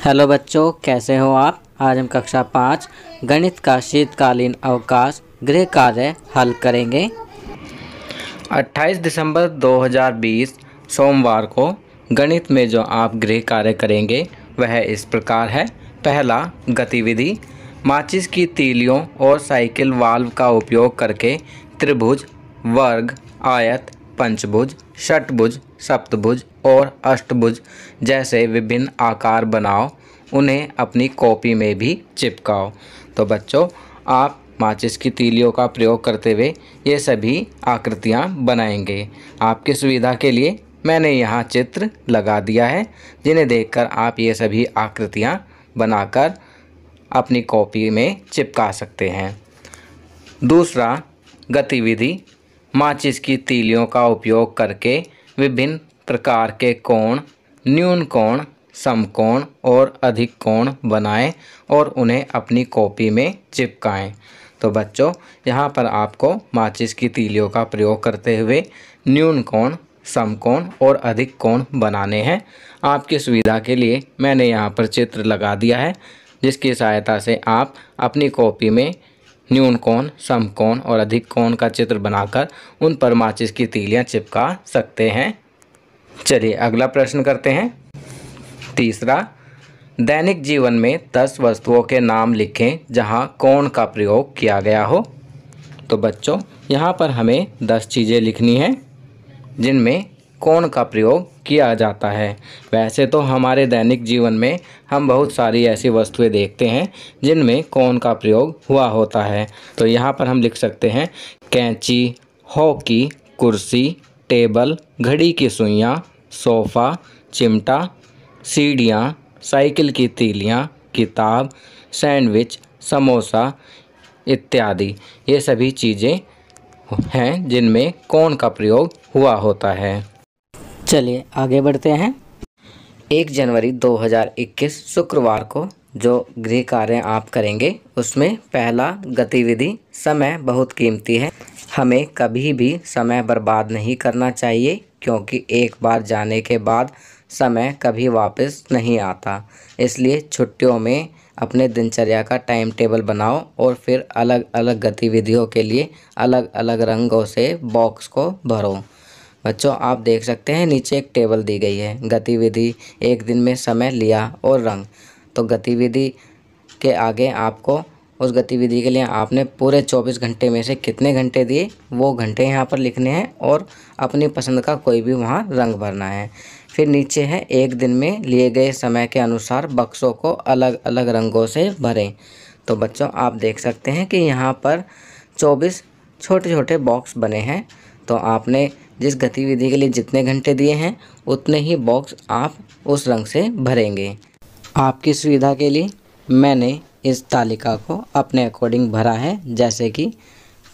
Hello बच्चों, कैसे हो आप। आज हम कक्षा 5 गणित का शीतकालीन अवकाश गृह कार्य हल करेंगे। 28 दिसंबर 2020 सोमवार को गणित में जो आप गृह कार्य करेंगे वह इस प्रकार है। पहला, गतिविधि। माचिस की तीलियों और साइकिल वाल्व का उपयोग करके त्रिभुज, वर्ग, आयत, पंचभुज, षटभुज, सप्तभुज और अष्टभुज जैसे विभिन्न आकार बनाओ। उन्हें अपनी कॉपी में भी चिपकाओ। तो बच्चों, आप माचिस की तीलियों का प्रयोग करते हुए ये सभी आकृतियाँ बनाएंगे। आपकी सुविधा के लिए मैंने यहाँ चित्र लगा दिया है, जिन्हें देखकर आप ये सभी आकृतियाँ बनाकर अपनी कॉपी में चिपका सकते हैं। दूसरा, गतिविधि। माचिस की तीलियों का उपयोग करके विभिन्न प्रकार के कोण, न्यून कोण, समकोण और अधिक कोण बनाएं और उन्हें अपनी कॉपी में चिपकाएं। तो बच्चों, यहाँ पर आपको माचिस की तीलियों का प्रयोग करते हुए न्यून कोण, समकोण और अधिक कोण बनाने हैं। आपकी सुविधा के लिए मैंने यहाँ पर चित्र लगा दिया है, जिसकी सहायता से आप अपनी कॉपी में न्यून कोण, समकोण और अधिक कोण का चित्र बनाकर उन पर माचिस की तीलियां चिपका सकते हैं। चलिए अगला प्रश्न करते हैं। तीसरा, दैनिक जीवन में 10 वस्तुओं के नाम लिखें जहां कोण का प्रयोग किया गया हो। तो बच्चों, यहाँ पर हमें 10 चीज़ें लिखनी हैं जिनमें कोण का प्रयोग किया जाता है। वैसे तो हमारे दैनिक जीवन में हम बहुत सारी ऐसी वस्तुएं देखते हैं जिनमें कोण का प्रयोग हुआ होता है। तो यहाँ पर हम लिख सकते हैं कैंची, हॉकी, कुर्सी, टेबल, घड़ी की सुइयाँ, सोफ़ा, चिमटा, सीढ़ियाँ, साइकिल की तीलियाँ, किताब, सैंडविच, समोसा इत्यादि। ये सभी चीज़ें हैं जिनमें कोण का प्रयोग हुआ होता है। चलिए आगे बढ़ते हैं। 1 जनवरी 2021 शुक्रवार को जो गृह कार्य आप करेंगे उसमें पहला, गतिविधि। समय बहुत कीमती है, हमें कभी भी समय बर्बाद नहीं करना चाहिए, क्योंकि एक बार जाने के बाद समय कभी वापस नहीं आता। इसलिए छुट्टियों में अपने दिनचर्या का टाइम टेबल बनाओ और फिर अलग अलग गतिविधियों के लिए अलग अलग रंगों से बॉक्स को भरो। बच्चों, आप देख सकते हैं नीचे एक टेबल दी गई है। गतिविधि, एक दिन में समय लिया और रंग। तो गतिविधि के आगे आपको उस गतिविधि के लिए आपने पूरे 24 घंटे में से कितने घंटे दिए वो घंटे यहाँ पर लिखने हैं और अपनी पसंद का कोई भी वहाँ रंग भरना है। फिर नीचे है, एक दिन में लिए गए समय के अनुसार बक्सों को अलग अलग रंगों से भरें। तो बच्चों, आप देख सकते हैं कि यहाँ पर 24 छोटे छोटे बॉक्स बने हैं। तो आपने जिस गतिविधि के लिए जितने घंटे दिए हैं उतने ही बॉक्स आप उस रंग से भरेंगे। आपकी सुविधा के लिए मैंने इस तालिका को अपने अकॉर्डिंग भरा है। जैसे कि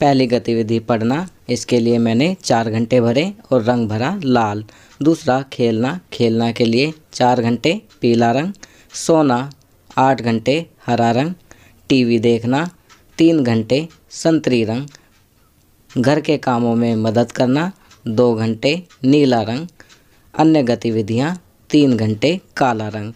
पहली गतिविधि पढ़ना, इसके लिए मैंने 4 घंटे भरे और रंग भरा लाल। दूसरा, खेलना, खेलना के लिए 4 घंटे पीला रंग। सोना 8 घंटे हरा रंग। टीवी देखना 3 घंटे संतरी रंग। घर के कामों में मदद करना 2 घंटे नीला रंग। अन्य गतिविधियां 3 घंटे काला रंग।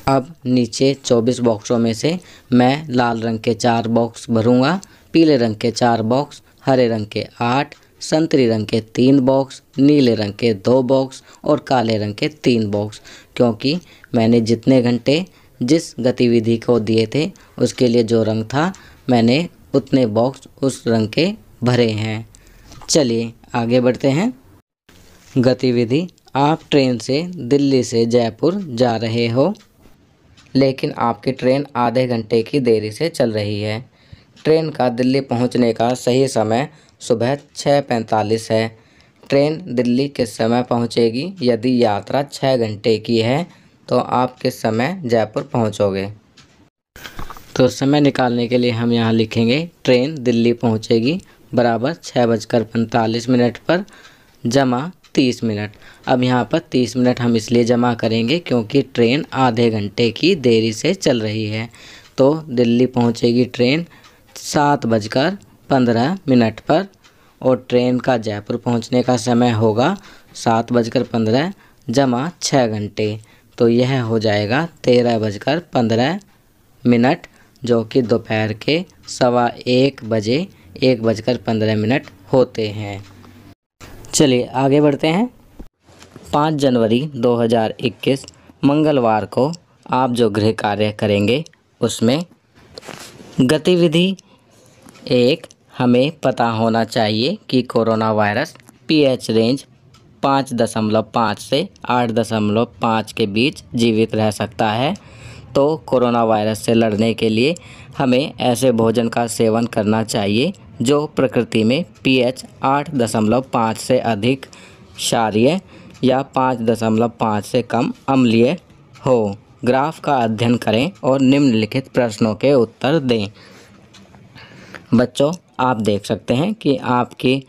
अब नीचे 24 बॉक्सों में से मैं लाल रंग के 4 बॉक्स भरूंगा, पीले रंग के 4 बॉक्स, हरे रंग के 8, संतरी रंग के 3 बॉक्स, नीले रंग के 2 बॉक्स और काले रंग के 3 बॉक्स, क्योंकि मैंने जितने घंटे जिस गतिविधि को दिए थे उसके लिए जो रंग था मैंने उतने बॉक्स उस रंग के भरे हैं। चलिए आगे बढ़ते हैं। गतिविधि, आप ट्रेन से दिल्ली से जयपुर जा रहे हो, लेकिन आपकी ट्रेन आधे घंटे की देरी से चल रही है। ट्रेन का दिल्ली पहुंचने का सही समय सुबह 6:45 है। ट्रेन दिल्ली किस समय पहुंचेगी? यदि यात्रा 6 घंटे की है तो आप किस समय जयपुर पहुंचोगे? तो समय निकालने के लिए हम यहाँ लिखेंगे ट्रेन दिल्ली पहुंचेगी बराबर 6:45 पर जमा 30 मिनट। अब यहाँ पर 30 मिनट हम इसलिए जमा करेंगे क्योंकि ट्रेन आधे घंटे की देरी से चल रही है। तो दिल्ली पहुँचेगी ट्रेन 7:15 पर और ट्रेन का जयपुर पहुँचने का समय होगा 7:15 जमा 6 घंटे तो यह हो जाएगा 13:15, जो कि दोपहर के 1:15 बजे 1:15 होते हैं। चलिए आगे बढ़ते हैं। 5 जनवरी 2021 मंगलवार को आप जो गृह कार्य करेंगे उसमें गतिविधि 1, हमें पता होना चाहिए कि कोरोना वायरस पीएच रेंज 5.5 से 8.5 के बीच जीवित रह सकता है। तो कोरोना वायरस से लड़ने के लिए हमें ऐसे भोजन का सेवन करना चाहिए जो प्रकृति में पीएच 8.5 से अधिक क्षारीय या 5.5 से कम अम्लीय हो। ग्राफ का अध्ययन करें और निम्नलिखित प्रश्नों के उत्तर दें। बच्चों, आप देख सकते हैं कि आपकी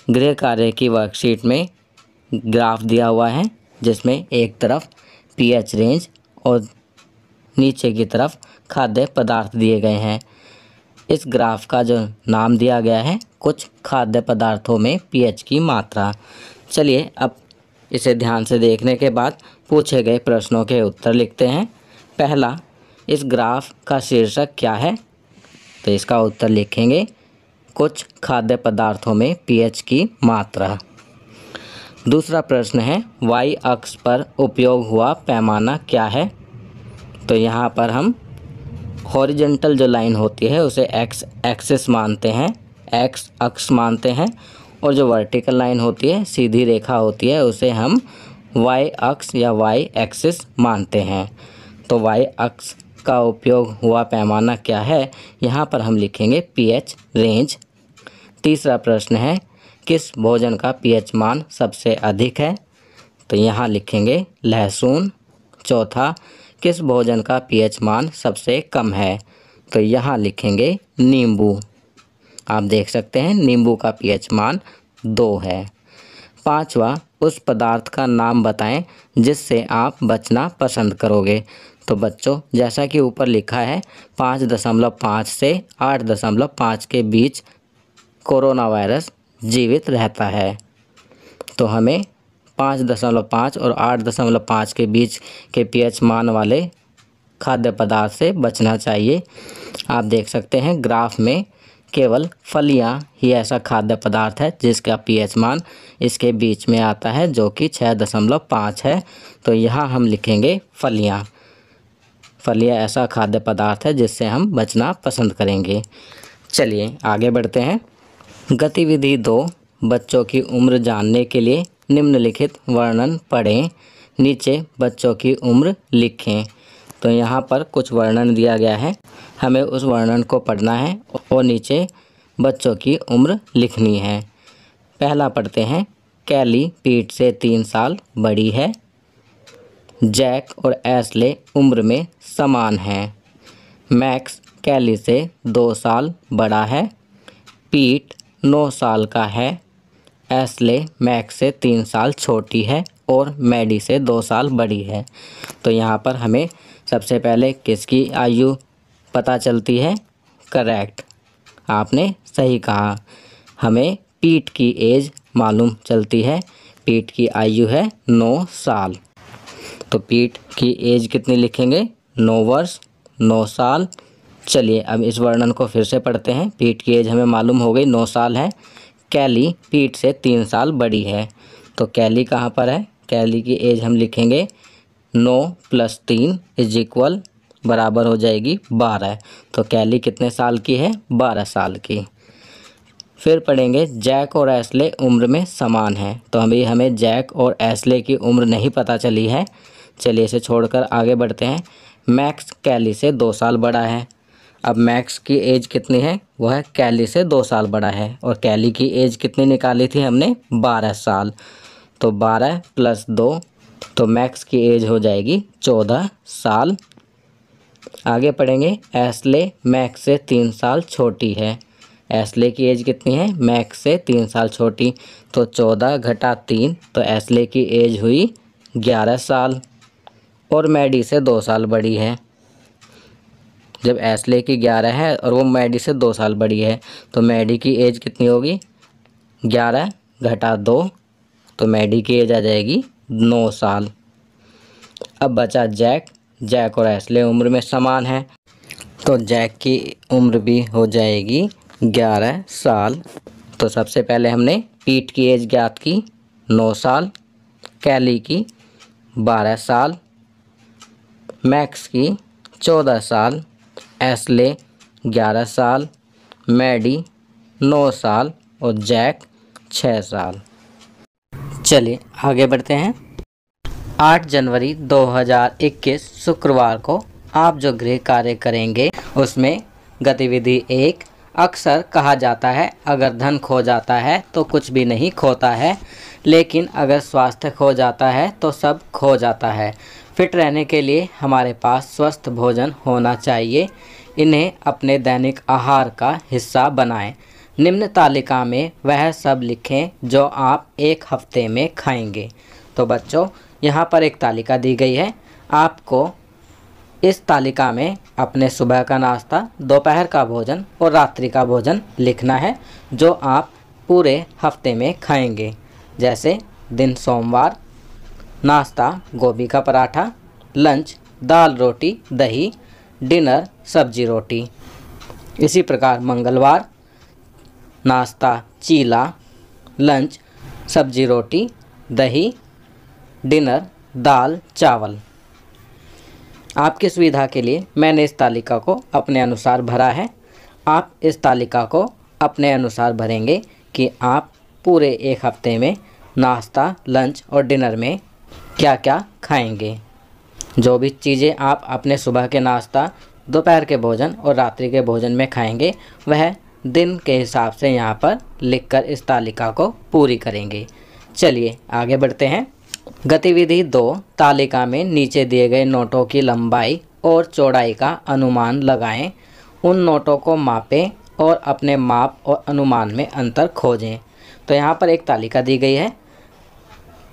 गृह कार्य की वर्कशीट में ग्राफ दिया हुआ है, जिसमें एक तरफ पीएच रेंज और नीचे की तरफ खाद्य पदार्थ दिए गए हैं। इस ग्राफ का जो नाम दिया गया है, कुछ खाद्य पदार्थों में पीएच की मात्रा। चलिए अब इसे ध्यान से देखने के बाद पूछे गए प्रश्नों के उत्तर लिखते हैं। पहला, इस ग्राफ का शीर्षक क्या है? तो इसका उत्तर लिखेंगे कुछ खाद्य पदार्थों में पीएच की मात्रा। दूसरा प्रश्न है, वाई अक्ष पर उपयोग हुआ पैमाना क्या है? तो यहाँ पर हम हॉरिजॉन्टल जो लाइन होती है उसे एक्स एक्सिस मानते हैं, एक्स अक्ष मानते हैं, और जो वर्टिकल लाइन होती है, सीधी रेखा होती है, उसे हम वाई अक्ष या वाई एक्सिस मानते हैं। तो वाई अक्ष का उपयोग हुआ पैमाना क्या है? यहाँ पर हम लिखेंगे पीएच रेंज। तीसरा प्रश्न है, किस भोजन का पीएच मान सबसे अधिक है? तो यहाँ लिखेंगे लहसुन। चौथा, किस भोजन का पीएच मान सबसे कम है? तो यहाँ लिखेंगे नींबू। आप देख सकते हैं नींबू का पीएच मान 2 है। पांचवा, उस पदार्थ का नाम बताएं जिससे आप बचना पसंद करोगे। तो बच्चों, जैसा कि ऊपर लिखा है 5.5 से 8.5 के बीच कोरोना वायरस जीवित रहता है। तो हमें 5.5 और 8.5 के बीच के पीएच मान वाले खाद्य पदार्थ से बचना चाहिए। आप देख सकते हैं ग्राफ में केवल फलियां ही ऐसा खाद्य पदार्थ है जिसका पीएच मान इसके बीच में आता है, जो कि 6.5 है। तो यहाँ हम लिखेंगे फलियां। फलियां ऐसा खाद्य पदार्थ है जिससे हम बचना पसंद करेंगे। चलिए आगे बढ़ते हैं। गतिविधि 2, बच्चों की उम्र जानने के लिए निम्नलिखित वर्णन पढ़ें। नीचे बच्चों की उम्र लिखें। तो यहाँ पर कुछ वर्णन दिया गया है, हमें उस वर्णन को पढ़ना है और नीचे बच्चों की उम्र लिखनी है। पहला पढ़ते हैं, कैली पीट से 3 साल बड़ी है। जैक और एस्ले उम्र में समान हैं। मैक्स कैली से 2 साल बड़ा है। पीट 9 साल का है। एस्ले मैक्स से 3 साल छोटी है और मैडी से 2 साल बड़ी है। तो यहाँ पर हमें सबसे पहले किसकी आयु पता चलती है? करेक्ट, आपने सही कहा। हमें पीट की एज मालूम चलती है। पीट की आयु है 9 साल। तो पीट की एज कितनी लिखेंगे? 9 वर्ष 9 साल। चलिए अब इस वर्णन को फिर से पढ़ते हैं। पीट की एज हमें मालूम हो गई 9 साल है। कैली पीट से 3 साल बड़ी है। तो कैली कहाँ पर है? कैली की एज हम लिखेंगे 9 + 3 = बराबर हो जाएगी 12। तो कैली कितने साल की है? 12 साल की। फिर पढ़ेंगे, जैक और एस्ले उम्र में समान हैं। तो हमें जैक और एस्ले की उम्र नहीं पता चली है। चलिए इसे छोड़कर आगे बढ़ते हैं। मैक्स कैली से 2 साल बड़ा है। अब मैक्स की एज कितनी है? वह कैली से 2 साल बड़ा है। और कैली की एज कितनी निकाली थी हमने? 12 साल। तो 12 + 2, तो मैक्स की एज हो जाएगी 14 साल। आगे पढ़ेंगे, एस्ले मैक्स से 3 साल छोटी है। एस्ले की एज कितनी है? मैक्स से 3 साल छोटी। तो 14 - 3, तो एस्ले की एज हुई 11 साल। और मैडी से 2 साल बड़ी है। जब एस्ले की 11 है और वो मैडी से 2 साल बड़ी है, तो मैडी की एज कितनी होगी? 11 - 2, तो मैडी की एज आ जाएगी 9 साल। अब बचा जैक। जैक और एशले उम्र में समान है, तो जैक की उम्र भी हो जाएगी 11 साल। तो सबसे पहले हमने पीट की एज ज्ञात की 9 साल, कैली की 12 साल, मैक्स की 14 साल, एशले 11 साल, मैडी 9 साल और जैक 6 साल। चलिए आगे बढ़ते हैं। 8 जनवरी 2021 शुक्रवार को आप जो गृह कार्य करेंगे उसमें गतिविधि 1। अक्सर कहा जाता है अगर धन खो जाता है तो कुछ भी नहीं खोता है, लेकिन अगर स्वास्थ्य खो जाता है तो सब खो जाता है। फिट रहने के लिए हमारे पास स्वस्थ भोजन होना चाहिए। इन्हें अपने दैनिक आहार का हिस्सा बनाएं। निम्न तालिका में वह सब लिखें जो आप एक हफ्ते में खाएंगे। तो बच्चों, यहाँ पर एक तालिका दी गई है। आपको इस तालिका में अपने सुबह का नाश्ता, दोपहर का भोजन और रात्रि का भोजन लिखना है जो आप पूरे हफ्ते में खाएंगे। जैसे दिन सोमवार नाश्ता गोभी का पराठा, लंच दाल रोटी दही, डिनर सब्जी रोटी। इसी प्रकार मंगलवार नाश्ता चीला, लंच सब्जी रोटी दही, डिनर दाल चावल। आपकी सुविधा के लिए मैंने इस तालिका को अपने अनुसार भरा है। आप इस तालिका को अपने अनुसार भरेंगे कि आप पूरे एक हफ्ते में नाश्ता, लंच और डिनर में क्या क्या खाएंगे। जो भी चीज़ें आप अपने सुबह के नाश्ता, दोपहर के भोजन और रात्रि के भोजन में खाएंगे वह दिन के हिसाब से यहाँ पर लिखकर इस तालिका को पूरी करेंगे। चलिए आगे बढ़ते हैं। गतिविधि 2। तालिका में नीचे दिए गए नोटों की लंबाई और चौड़ाई का अनुमान लगाएं। उन नोटों को मापें और अपने माप और अनुमान में अंतर खोजें। तो यहाँ पर एक तालिका दी गई है।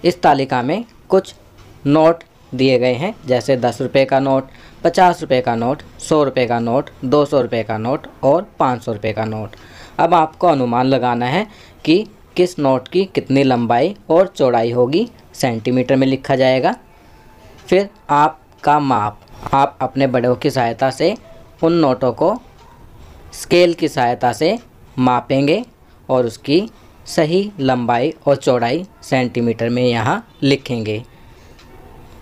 इस तालिका में कुछ नोट दिए गए हैं, जैसे 10 रुपये का नोट, 50 रुपये का नोट, 100 रुपये का नोट, 200 रुपये का नोट और 500 रुपये का नोट। अब आपको अनुमान लगाना है कि किस नोट की कितनी लंबाई और चौड़ाई होगी। सेंटीमीटर में लिखा जाएगा। फिर आपका माप, आप अपने बड़ों की सहायता से उन नोटों को स्केल की सहायता से मापेंगे और उसकी सही लंबाई और चौड़ाई सेंटीमीटर में यहाँ लिखेंगे।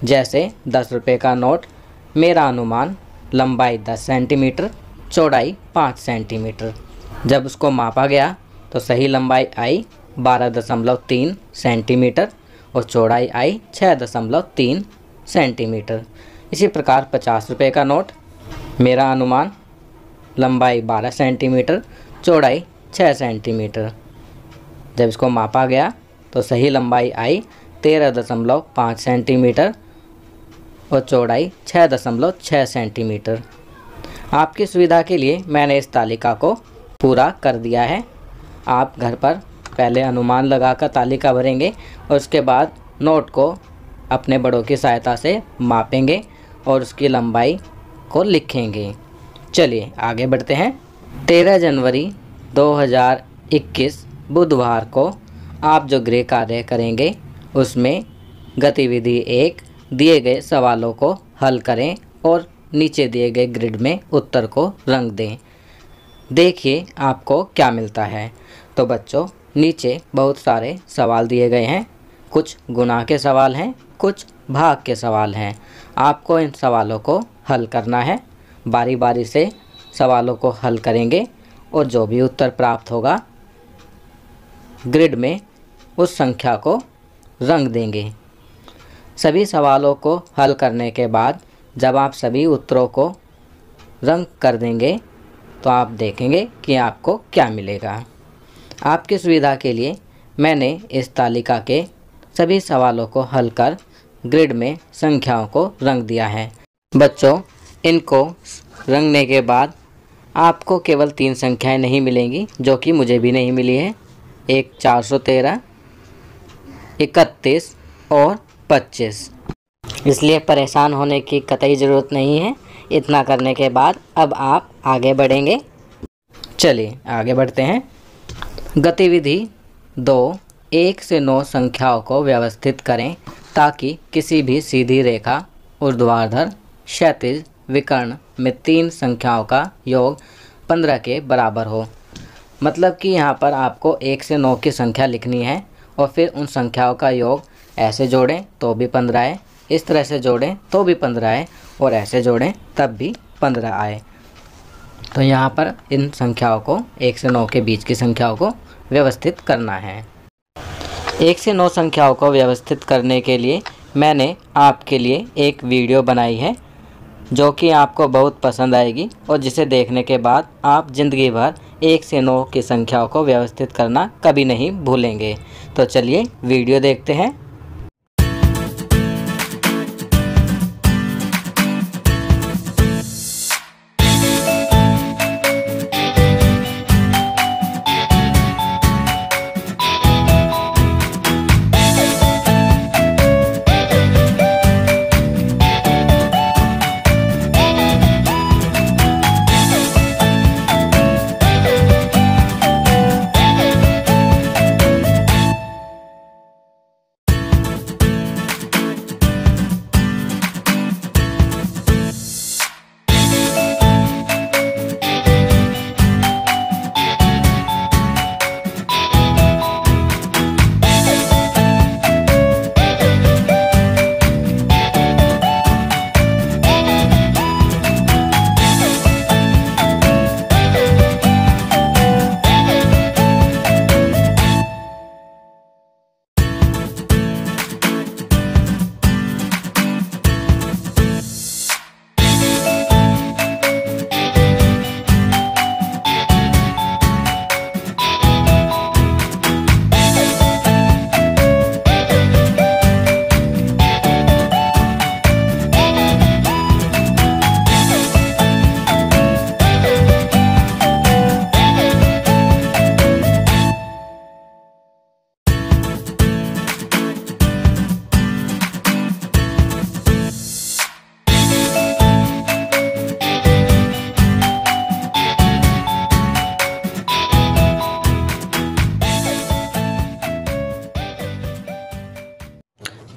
जैसे 10 रुपये का नोट, मेरा अनुमान लंबाई 10 सेंटीमीटर, चौड़ाई 5 सेंटीमीटर। जब उसको मापा गया तो सही लंबाई आई 12.3 सेंटीमीटर और चौड़ाई आई 6.3 सेंटीमीटर। इसी प्रकार 50 रुपये का नोट, मेरा अनुमान लंबाई 12 सेंटीमीटर, चौड़ाई 6 सेंटीमीटर। जब इसको मापा गया तो सही लंबाई आई 13.5 सेंटीमीटर और चौड़ाई 6.6 सेंटीमीटर। आपकी सुविधा के लिए मैंने इस तालिका को पूरा कर दिया है। आप घर पर पहले अनुमान लगाकर तालिका भरेंगे और उसके बाद नोट को अपने बड़ों की सहायता से मापेंगे और उसकी लंबाई को लिखेंगे। चलिए आगे बढ़ते हैं। 13 जनवरी 2021 बुधवार को आप जो गृह कार्य करेंगे उसमें गतिविधि 1। दिए गए सवालों को हल करें और नीचे दिए गए ग्रिड में उत्तर को रंग दें। देखिए आपको क्या मिलता है। तो बच्चों, नीचे बहुत सारे सवाल दिए गए हैं। कुछ गुणा के सवाल हैं, कुछ भाग के सवाल हैं। आपको इन सवालों को हल करना है। बारी बारी से सवालों को हल करेंगे और जो भी उत्तर प्राप्त होगा ग्रिड में उस संख्या को रंग देंगे। सभी सवालों को हल करने के बाद जब आप सभी उत्तरों को रंग कर देंगे तो आप देखेंगे कि आपको क्या मिलेगा। आपकी सुविधा के लिए मैंने इस तालिका के सभी सवालों को हल कर ग्रिड में संख्याओं को रंग दिया है। बच्चों, इनको रंगने के बाद आपको केवल 3 संख्याएं नहीं मिलेंगी जो कि मुझे भी नहीं मिली है। एक 413, 31 और 25। इसलिए परेशान होने की कतई ज़रूरत नहीं है। इतना करने के बाद अब आप आगे बढ़ेंगे। चलिए आगे बढ़ते हैं। गतिविधि 2। 1 से 9 संख्याओं को व्यवस्थित करें ताकि किसी भी सीधी रेखा ऊर्ध्वाधर, क्षैतिज, विकर्ण में 3 संख्याओं का योग 15 के बराबर हो। मतलब कि यहाँ पर आपको 1 से 9 की संख्या लिखनी है और फिर उन संख्याओं का योग ऐसे जोड़ें तो भी 15 आए, इस तरह से जोड़ें तो भी 15 आए और ऐसे जोड़ें तब भी 15 आए। तो यहाँ पर इन संख्याओं को 1 से 9 के बीच की संख्याओं को व्यवस्थित करना है। 1 से 9 संख्याओं को व्यवस्थित करने के लिए मैंने आपके लिए एक वीडियो बनाई है जो कि आपको बहुत पसंद आएगी और जिसे देखने के बाद आप ज़िंदगी भर 1 से 9 की संख्याओं को व्यवस्थित करना कभी नहीं भूलेंगे। तो चलिए वीडियो देखते हैं।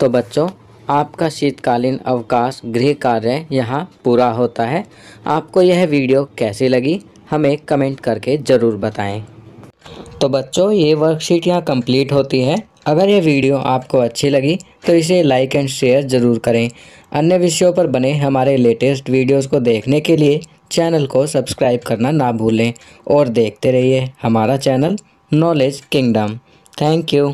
तो बच्चों, आपका शीतकालीन अवकाश गृह कार्य यहाँ पूरा होता है। आपको यह वीडियो कैसी लगी हमें कमेंट करके ज़रूर बताएं। तो बच्चों, ये वर्कशीट यहाँ कंप्लीट होती है। अगर ये वीडियो आपको अच्छी लगी तो इसे लाइक एंड शेयर ज़रूर करें। अन्य विषयों पर बने हमारे लेटेस्ट वीडियोज़ को देखने के लिए चैनल को सब्सक्राइब करना ना भूलें और देखते रहिए हमारा channel knowledge kingdom. Thank you.